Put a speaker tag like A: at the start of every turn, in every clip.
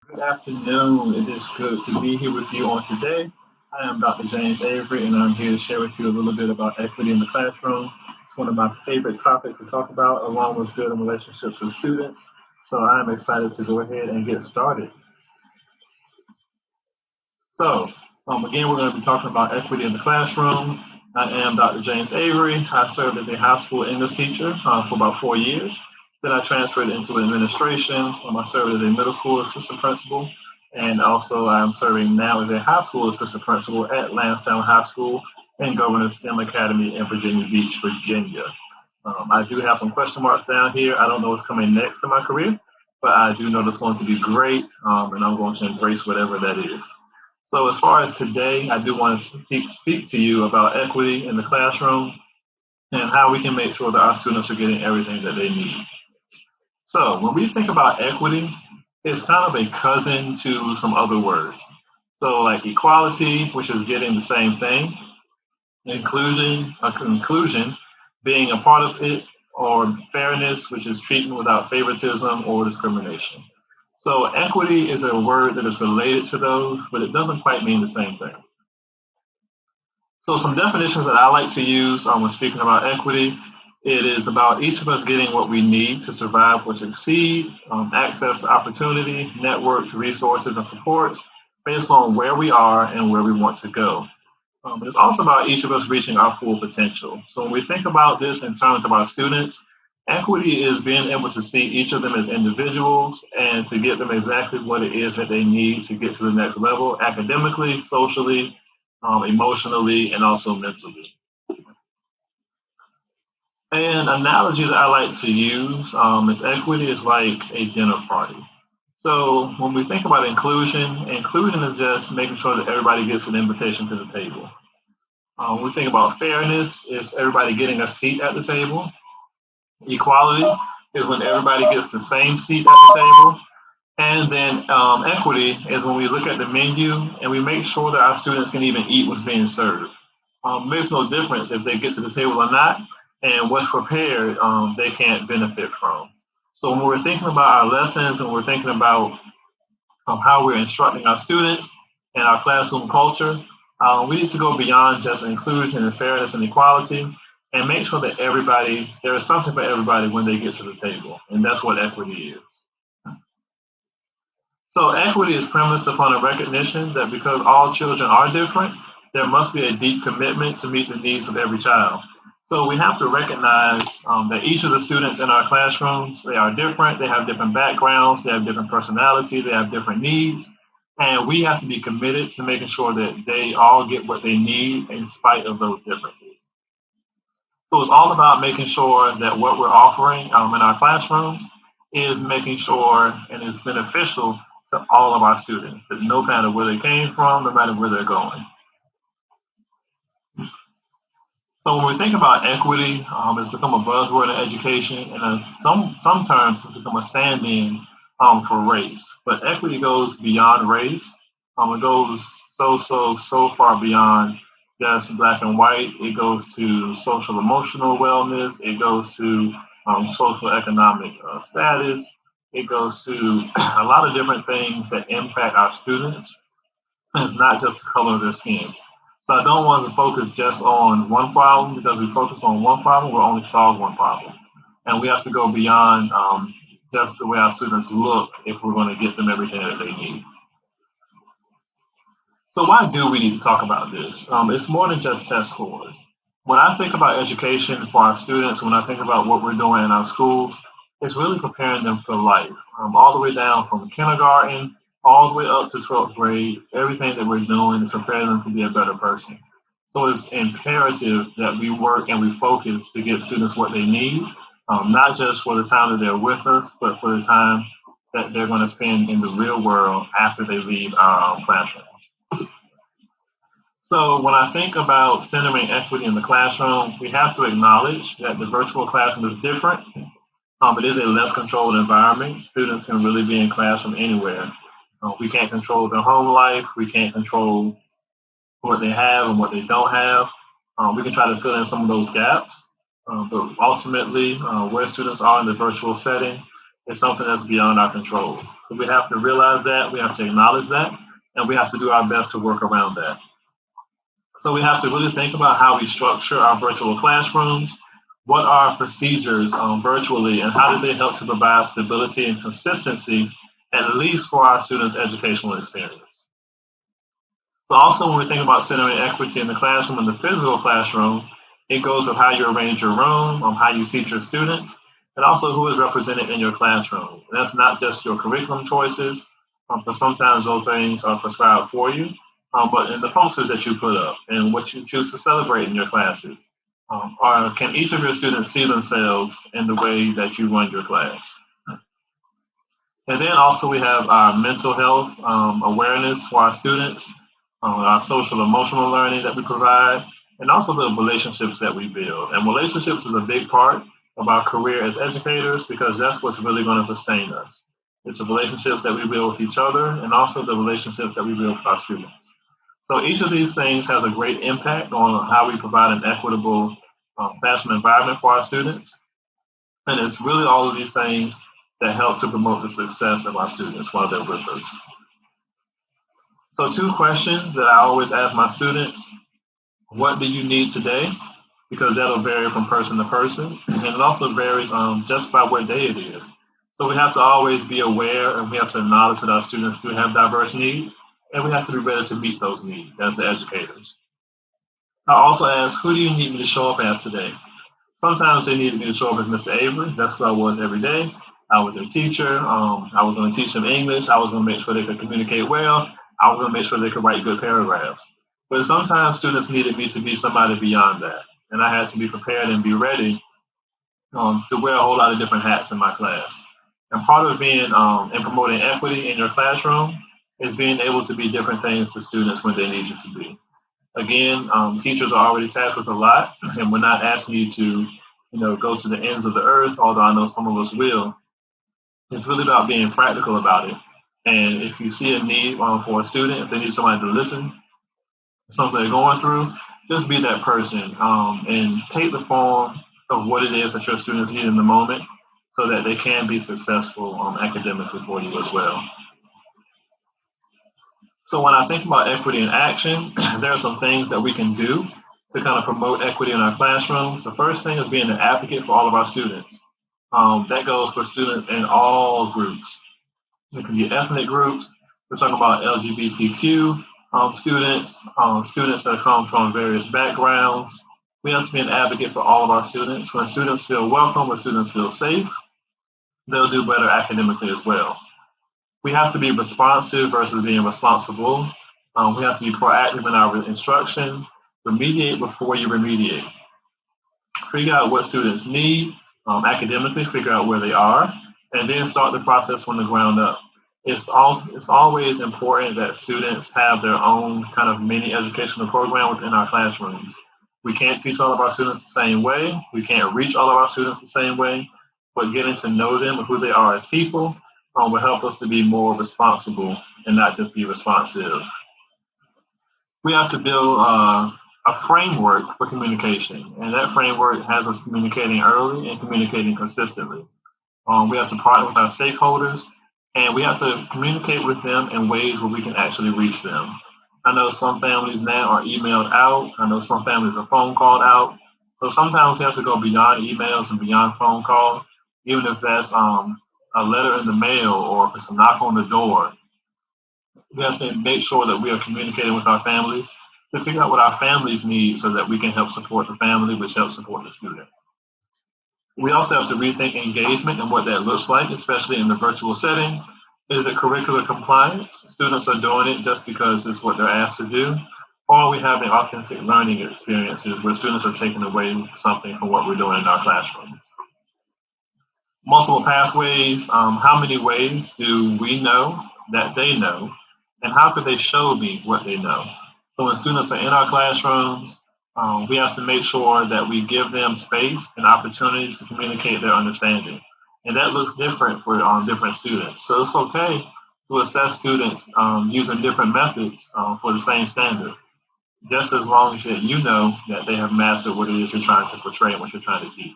A: Good afternoon. It is good to be here with you on today. I am Dr. James Avery, and I'm here to share with you a little bit about equity in the classroom. It's one of my favorite topics to talk about, along with building relationships with students. So I'm excited to go ahead and get started. So, again, we're going to be talking about equity in the classroom. I am Dr. James Avery. I served as a high school English teacher for about 4 years. Then I transferred into administration. I served as a middle school assistant principal, and also I'm serving now as a high school assistant principal at Lansdowne High School and Governor STEM Academy in Virginia Beach, Virginia. I do have some question marks down here. I don't know what's coming next in my career, but I do know it's going to be great, and I'm going to embrace whatever that is. So as far as today, I do want to speak to you about equity in the classroom and how we can make sure that our students are getting everything that they need. So when we think about equity, it's kind of a cousin to some other words. So like equality, which is getting the same thing, inclusion, a conclusion, being a part of it, or fairness, which is treatment without favoritism or discrimination. So equity is a word that is related to those, but it doesn't quite mean the same thing. So some definitions that I like to use when speaking about equity, it is about each of us getting what we need to survive or succeed, access to opportunity, networks, resources, and supports based on where we are and where we want to go. It's also about each of us reaching our full potential. So when we think about this in terms of our students, equity is being able to see each of them as individuals and to get them exactly what it is that they need to get to the next level academically, socially, emotionally, and also mentally. An analogy that I like to use is equity is like a dinner party. So when we think about inclusion is just making sure that everybody gets an invitation to the table. When we think about fairness, it's everybody getting a seat at the table. Equality is when everybody gets the same seat at the table. And then equity is when we look at the menu and we make sure that our students can even eat what's being served. Makes no difference if they get to the table or not, and what's prepared they can't benefit from. So when we're thinking about our lessons and we're thinking about how we're instructing our students and our classroom culture, we need to go beyond just inclusion and fairness and equality and make sure that there is something for everybody when they get to the table. And that's what equity is. So equity is premised upon a recognition that because all children are different, there must be a deep commitment to meet the needs of every child. So we have to recognize that each of the students in our classrooms, they are different, they have different backgrounds, they have different personality, they have different needs, and we have to be committed to making sure that they all get what they need in spite of those differences. So it's all about making sure that what we're offering in our classrooms is making sure and is beneficial to all of our students, that no matter where they came from, no matter where they're going. So when we think about equity, it's become a buzzword in education, and some terms it's become a stand-in for race. But equity goes beyond race. It goes so far beyond just black and white. It goes to social emotional wellness. It goes to social economic status. It goes to a lot of different things that impact our students. It's not just the color of their skin. So I don't want to focus just on one problem because we focus on one problem, we'll only solve one problem. And we have to go beyond just the way our students look if we're going to get them everything that they need. So why do we need to talk about this? It's more than just test scores. When I think about education for our students, when I think about what we're doing in our schools, it's really preparing them for life, all the way down from kindergarten, all the way up to 12th grade. Everything that we're doing is preparing them to be a better person. So it's imperative that we work and we focus to get students what they need, not just for the time that they're with us, but for the time that they're going to spend in the real world after they leave our classroom. So when I think about centering equity in the classroom, we have to acknowledge that the virtual classroom is different. It is a less controlled environment. Students can really be in class from anywhere. We can't control their home life. We can't control what they have and what they don't have. We can try to fill in some of those gaps. But ultimately, where students are in the virtual setting is something that's beyond our control. So we have to realize that, we have to acknowledge that, and we have to do our best to work around that. So we have to really think about how we structure our virtual classrooms. What are procedures virtually, and how do they help to provide stability and consistency, at least for our students' educational experience? So also when we think about centering equity in the classroom, in the physical classroom, it goes with how you arrange your room, how you seat your students, and also who is represented in your classroom. And that's not just your curriculum choices, but sometimes those things are prescribed for you, but in the posters that you put up and what you choose to celebrate in your classes. Or can each of your students see themselves in the way that you run your class? And then also we have our mental health awareness for our students, our social emotional learning that we provide, and also the relationships that we build. And relationships is a big part of our career as educators because that's what's really going to sustain us. It's the relationships that we build with each other and also the relationships that we build with our students. So each of these things has a great impact on how we provide an equitable classroom environment for our students. And it's really all of these things that helps to promote the success of our students while they're with us. So 2 questions that I always ask my students: what do you need today? Because that'll vary from person to person. And it also varies just by what day it is. So we have to always be aware and we have to acknowledge that our students do have diverse needs, and we have to be ready to meet those needs as the educators. I also ask, who do you need me to show up as today? Sometimes they needed me to show up as Mr. Avery. That's who I was every day. I was their teacher. I was going to teach them English. I was going to make sure they could communicate well. I was going to make sure they could write good paragraphs. But sometimes students needed me to be somebody beyond that. And I had to be prepared and be ready to wear a whole lot of different hats in my class. And part of being and promoting equity in your classroom is being able to be different things to students when they need you to be. Again, teachers are already tasked with a lot, and we're not asking you to, go to the ends of the earth, although I know some of us will. It's really about being practical about it. And if you see a need for a student, if they need somebody to listen to something they're going through, just be that person and take the form of what it is that your students need in the moment so that they can be successful academically for you as well. So when I think about equity in action, there are some things that we can do to kind of promote equity in our classrooms. The first thing is being an advocate for all of our students. That goes for students in all groups. It can be ethnic groups. We're talking about LGBTQ students, students that come from various backgrounds. We have to be an advocate for all of our students. When students feel welcome, when students feel safe, they'll do better academically as well. We have to be responsive versus being responsible. We have to be proactive in our instruction. Remediate before you remediate. Figure out what students need academically, figure out where they are, and then start the process from the ground up. It's always important that students have their own kind of mini educational program within our classrooms. We can't teach all of our students the same way. We can't reach all of our students the same way, but getting to know them and who they are as people will help us to be more responsible and not just be responsive. We have to build a framework for communication, and that framework has us communicating early and communicating consistently. We have to partner with our stakeholders, and we have to communicate with them in ways where we can actually reach them. I know some families now are emailed out. I know some families are phone called out. So sometimes we have to go beyond emails and beyond phone calls, even if that's a letter in the mail or if it's a knock on the door. We have to make sure that we are communicating with our families to figure out what our families need so that we can help support the family, which helps support the student. We also have to rethink engagement and what that looks like, especially in the virtual setting. Is it curricular compliance? Students are doing it just because it's what they're asked to do. Or are we having authentic learning experiences where students are taking away something from what we're doing in our classrooms? Multiple pathways. How many ways do we know that they know? And how could they show me what they know? So when students are in our classrooms, we have to make sure that we give them space and opportunities to communicate their understanding. And that looks different for different students. So it's okay to assess students using different methods for the same standard, just as long as you know that they have mastered what it is you're trying to portray and what you're trying to teach.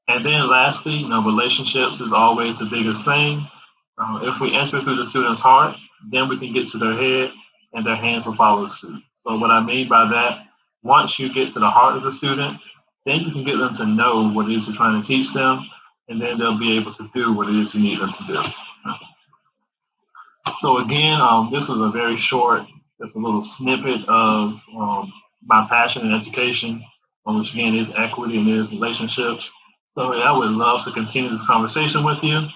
A: And then lastly, relationships is always the biggest thing. If we enter through the student's heart, then we can get to their head and their hands will follow suit. So what I mean by that, once you get to the heart of the student, then you can get them to know what it is you're trying to teach them, and then they'll be able to do what it is you need them to do. So again, this was a very short, just a little snippet of my passion in education, which again is equity and is relationships. So I would love to continue this conversation with you.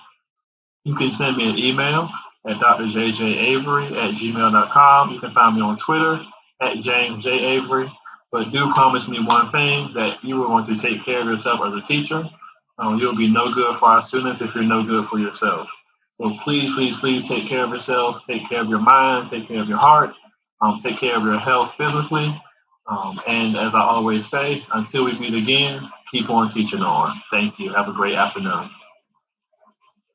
A: You can send me an email at drjjavery@gmail.com. You can find me on Twitter at James J. Avery. But do promise me one thing, that you will want to take care of yourself as a teacher. You'll be no good for our students if you're no good for yourself. So please, please, please take care of yourself. Take care of your mind. Take care of your heart. Take care of your health physically. And as I always say, until we meet again, keep on teaching on. Thank you. Have a great afternoon.